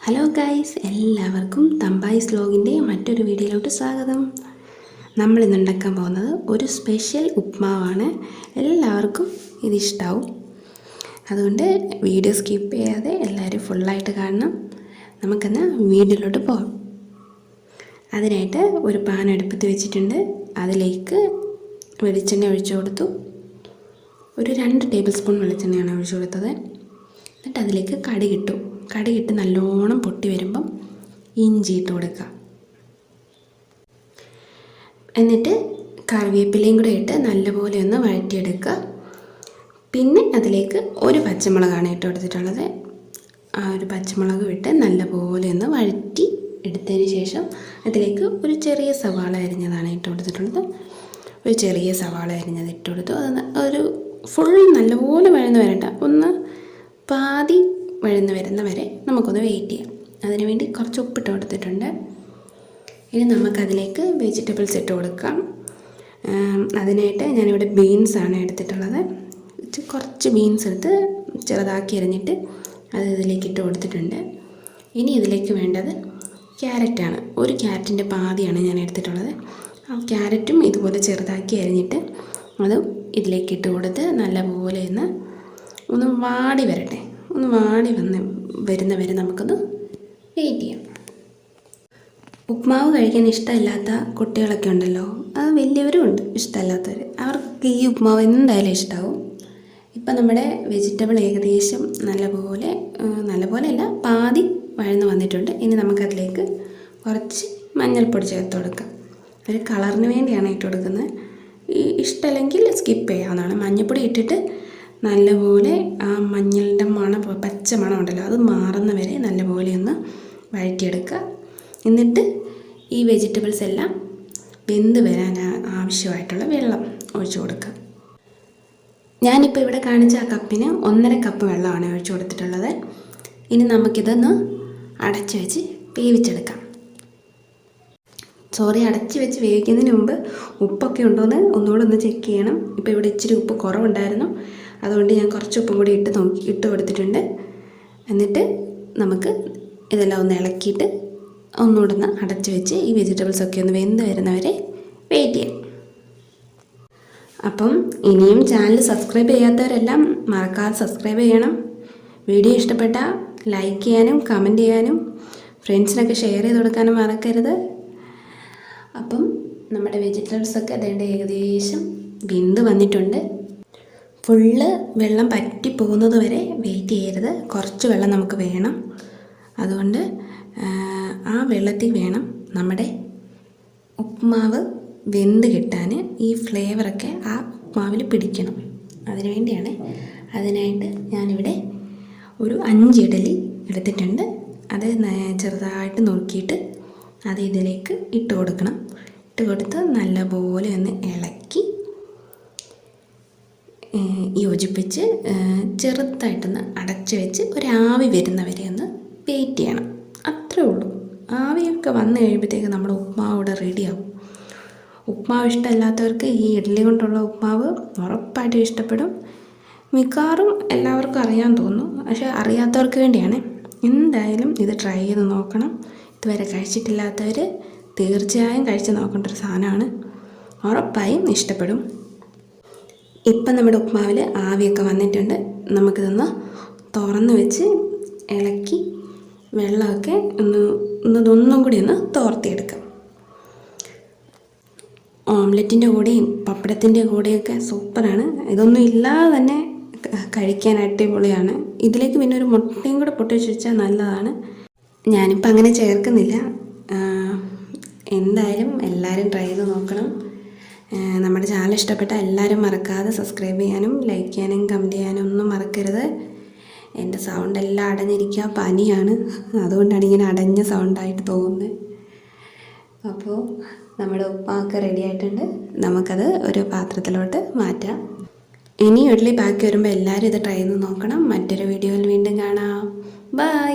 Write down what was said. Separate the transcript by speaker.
Speaker 1: Hello guys, എല്ലാവർക്കും തമ്പായിസ് വ്ലോഗിൻ്റെ മറ്റൊരു വീഡിയോയിലോട്ട് സ്വാഗതം. നമ്മളിന്ന് ഉണ്ടാക്കാൻ പോകുന്നത് ഒരു സ്പെഷ്യൽ ഉപ്മാവാണ്. എല്ലാവർക്കും ഇതിഷ്ടാവും. അതുകൊണ്ട് വീഡിയോ സ്കിപ്പ് ചെയ്യാതെ എല്ലാവരും ഫുള്ളായിട്ട് കാണണം. നമുക്കെന്ന് വീഡിയോയിലോട്ട് പോകാം. അതിനായിട്ട് ഒരു പാൻ അടുപ്പത്ത് വെച്ചിട്ടുണ്ട്. അതിലേക്ക് വെളിച്ചെണ്ണ ഒഴിച്ചു കൊടുത്തു. ഒരു 2 ടേബിൾ സ്പൂൺ വെളിച്ചെണ്ണയാണ് ഒഴിച്ചു കൊടുത്തത്. എന്നിട്ട് അതിലേക്ക് കടുകിട്ട് നല്ലോണം പൊട്ടി വരുമ്പം ഇഞ്ചി ഇട്ട് കൊടുക്കുക. എന്നിട്ട് കറിവേപ്പിലയും കൂടെ ഇട്ട് നല്ലപോലെ ഒന്ന് വഴറ്റിയെടുക്കുക. പിന്നെ അതിലേക്ക് ഒരു പച്ചമുളകാണ് ഇട്ട് കൊടുത്തിട്ടുള്ളത്. ആ ഒരു പച്ചമുളക് ഇട്ട് നല്ലപോലെ ഒന്ന് വഴറ്റി എടുത്തതിന് ശേഷം അതിലേക്ക് ഒരു ചെറിയ സവാള അരിഞ്ഞതാണ് ഇട്ട് കൊടുത്തിട്ടുള്ളത്. ഒരു ചെറിയ സവാള അരിഞ്ഞത് ഇട്ട് കൊടുത്തു. അത് ഒരു ഫുൾ നല്ലപോലെ വഴന്ന് വരണ്ട, ഒന്ന് പാതി വഴന്ന് വരുന്ന വരെ നമുക്കൊന്ന് വെയിറ്റ് ചെയ്യാം. അതിനുവേണ്ടി കുറച്ച് ഉപ്പിട്ട് കൊടുത്തിട്ടുണ്ട്. ഇനി നമുക്കതിലേക്ക് വെജിറ്റബിൾസ് ഇട്ട് കൊടുക്കാം. അതിനായിട്ട് ഞാനിവിടെ ബീൻസാണ് എടുത്തിട്ടുള്ളത്. കുറച്ച് ബീൻസ് എടുത്ത് ചെറുതാക്കി അരിഞ്ഞിട്ട് അത് ഇതിലേക്ക് ഇട്ട് കൊടുത്തിട്ടുണ്ട്. ഇനി ഇതിലേക്ക് വേണ്ടത് ക്യാരറ്റാണ്. ഒരു ക്യാരറ്റിൻ്റെ പാതിയാണ് ഞാൻ എടുത്തിട്ടുള്ളത്. ആ ക്യാരറ്റും ഇതുപോലെ ചെറുതാക്കി അരിഞ്ഞിട്ട് അത് ഇതിലേക്ക് ഇട്ട് കൊടുത്ത് നല്ലപോലെ ഒന്ന് വാടി വരട്ടെ. ഒന്ന് വാടി വരുന്ന വരെ നമുക്കൊന്ന് വെയിറ്റ് ചെയ്യാം. ഉപ്മാവ് കഴിക്കാൻ ഇഷ്ടമില്ലാത്ത കുട്ടികളൊക്കെ ഉണ്ടല്ലോ, അത് വലിയവരും ഉണ്ട് ഇഷ്ടമല്ലാത്തവർ. അവർക്ക് ഈ ഉപ്മാവ് എന്തായാലും ഇഷ്ടമാവും. ഇപ്പം നമ്മുടെ വെജിറ്റബിൾ ഏകദേശം നല്ലപോലെ അല്ല, പാതി വഴന്ന് വന്നിട്ടുണ്ട്. ഇനി നമുക്കതിലേക്ക് കുറച്ച് മഞ്ഞൾപ്പൊടി ചേർത്ത് കൊടുക്കാം. ഒരു കളറിന് വേണ്ടിയാണ് ഇട്ട് കൊടുക്കുന്നത്. ഇഷ്ടമല്ലെങ്കിൽ സ്കിപ്പ് ചെയ്യാവുന്നതാണ്. മഞ്ഞൾപ്പൊടി ഇട്ടിട്ട് നല്ലപോലെ ആ മഞ്ഞളുടെ മണം, പച്ച മണം ഉണ്ടല്ലോ, അത് മാറുന്ന വരെ നല്ലപോലെ ഒന്ന് വഴറ്റിയെടുക്കുക. എന്നിട്ട് ഈ വെജിറ്റബിൾസ് എല്ലാം വെന്ത് വരാൻ ആവശ്യമായിട്ടുള്ള വെള്ളം ഒഴിച്ചു കൊടുക്കുക. ഞാനിപ്പോൾ ഇവിടെ കാണിച്ച ആ കപ്പിന് 1.5 കപ്പ് വെള്ളമാണ് ഒഴിച്ചു കൊടുത്തിട്ടുള്ളത്. ഇനി നമുക്കിതൊന്ന് അടച്ചു വെച്ച് വേവിച്ചെടുക്കാം. അടച്ചു വെച്ച് വേവിക്കുന്നതിന് മുമ്പ് ഉപ്പൊക്കെ ഉണ്ടോയെന്ന് ഒന്നുകൂടെ ഒന്ന് ചെക്ക് ചെയ്യണം. ഇപ്പോൾ ഇവിടെ ഇച്ചിരി ഉപ്പ് കുറവുണ്ടായിരുന്നു, അതുകൊണ്ട് ഞാൻ കുറച്ച് ഉപ്പും കൂടി ഇട്ട് കൊടുത്തിട്ടുണ്ട്. എന്നിട്ട് നമുക്ക് ഇതെല്ലാം ഒന്ന് ഇളക്കിയിട്ട് ഒന്നുകൂടെ ഒന്ന് അടച്ചു വെച്ച് ഈ വെജിറ്റബിൾസൊക്കെ ഒന്ന് വെന്ത് വരുന്നവരെ വെയിറ്റ് ചെയ്യാം. അപ്പം ഇനിയും ചാനൽ സബ്സ്ക്രൈബ് ചെയ്യാത്തവരെല്ലാം മറക്കാതെ സബ്സ്ക്രൈബ് ചെയ്യണം. വീഡിയോ ഇഷ്ടപ്പെട്ടാൽ ലൈക്ക് ചെയ്യാനും കമൻറ്റ് ചെയ്യാനും ഫ്രണ്ട്സിനൊക്കെ ഷെയർ ചെയ്ത് കൊടുക്കാനും മറക്കരുത്. അപ്പം നമ്മുടെ വെജിറ്റബിൾസൊക്കെ അതേണ്ട ഏകദേശം വെന്ത് വന്നിട്ടുണ്ട്. ഫുള്ള് വെള്ളം പറ്റി പോകുന്നത് വരെ വെയിറ്റ് ചെയ്യരുത്. കുറച്ച് വെള്ളം നമുക്ക് വേണം. അതുകൊണ്ട് ആ വെള്ളത്തിൽ വേണം നമ്മുടെ ഉപ്മാവ് വെന്ത് കിട്ടാൻ. ഈ ഫ്ലേവറൊക്കെ ആ ഉപ്മാവിൽ പിടിക്കണം. അതിനു വേണ്ടിയാണ്. അതിനായിട്ട് ഞാനിവിടെ ഒരു 5 ഇഡലി എടുത്തിട്ടുണ്ട്. അത് ചെറുതായിട്ട് നുറുക്കിയിട്ട് അത് ഇതിലേക്ക് ഇട്ട് കൊടുക്കണം. ഇട്ട് കൊടുത്ത് നല്ലപോലെ ഒന്ന് ഇളക്കി യോജിപ്പിച്ച് ചെറുതായിട്ടൊന്ന് അടച്ചു വെച്ച് ഒരാവി വരുന്നവരെ ഒന്ന് വെയിറ്റ് ചെയ്യണം. അത്രേ ഉള്ളൂ. ആവിയൊക്കെ വന്നു കഴിയുമ്പോഴത്തേക്ക് നമ്മുടെ ഉപ്മാവ് ഇവിടെ റെഡിയാവും. ഉപ്മാവ് ഇഷ്ടമല്ലാത്തവർക്ക് ഈ ഇഡ്ഡലി കൊണ്ടുള്ള ഉപ്മാവ് ഉറപ്പായിട്ടും ഇഷ്ടപ്പെടും. മിക്കവാറും എല്ലാവർക്കും അറിയാൻ തോന്നും, പക്ഷേ അറിയാത്തവർക്ക് വേണ്ടിയാണ്. എന്തായാലും ഇത് ട്രൈ ചെയ്ത് നോക്കണം. ഇതുവരെ കഴിച്ചിട്ടില്ലാത്തവർ തീർച്ചയായും കഴിച്ച് നോക്കേണ്ട ഒരു സാധനമാണ്. ഉറപ്പായും ഇഷ്ടപ്പെടും. ഇപ്പം നമ്മുടെ ഉപ്മാവിൽ ആവിയൊക്കെ വന്നിട്ടുണ്ട്. നമുക്കിതൊന്ന് തുറന്ന് വെച്ച് ഇളക്കി വെള്ളമൊക്കെ ഒന്നും കൂടി ഒന്ന് തോർത്തിയെടുക്കാം. ഓംലെറ്റിൻ്റെ കൂടെയും പപ്പടത്തിൻ്റെ കൂടെയൊക്കെ സൂപ്പറാണ്. ഇതൊന്നും ഇല്ലാതെ തന്നെ കഴിക്കാൻ അടിപൊളിയാണ്. ഇതിലേക്ക് പിന്നെ ഒരു മുട്ടയും കൂടെ പൊട്ടിച്ച് വെച്ചാൽ നല്ലതാണ്. ഞാനിപ്പോൾ അങ്ങനെ ചേർക്കുന്നില്ല. എന്തായാലും എല്ലാവരും ട്രൈ ചെയ്ത് നോക്കണം. നമ്മുടെ ചാനൽ ഇഷ്ടപ്പെട്ടാൽ എല്ലാവരും മറക്കാതെ സബ്സ്ക്രൈബ് ചെയ്യാനും ലൈക്ക് ചെയ്യാനും കമൻറ്റ് ചെയ്യാനും ഒന്നും മറക്കരുത്. എൻ്റെ സൗണ്ട് എല്ലാം അടഞ്ഞിരിക്കുക, പനിയാണ്. അതുകൊണ്ടാണ് ഇങ്ങനെ അടഞ്ഞ സൗണ്ടായിട്ട് തോന്നുന്നത്. അപ്പോൾ നമ്മുടെ ഉപ്പാക്ക് റെഡി ആയിട്ടുണ്ട്. നമുക്കത് ഒരു പാത്രത്തിലോട്ട് മാറ്റാം. ഇനി ഇഡ്ഡലി ബാക്കി വരുമ്പോൾ എല്ലാവരും ഇത് ട്രൈ ചെയ്ത് നോക്കണം. മറ്റൊരു വീഡിയോയിൽ വീണ്ടും കാണാം. ബൈ.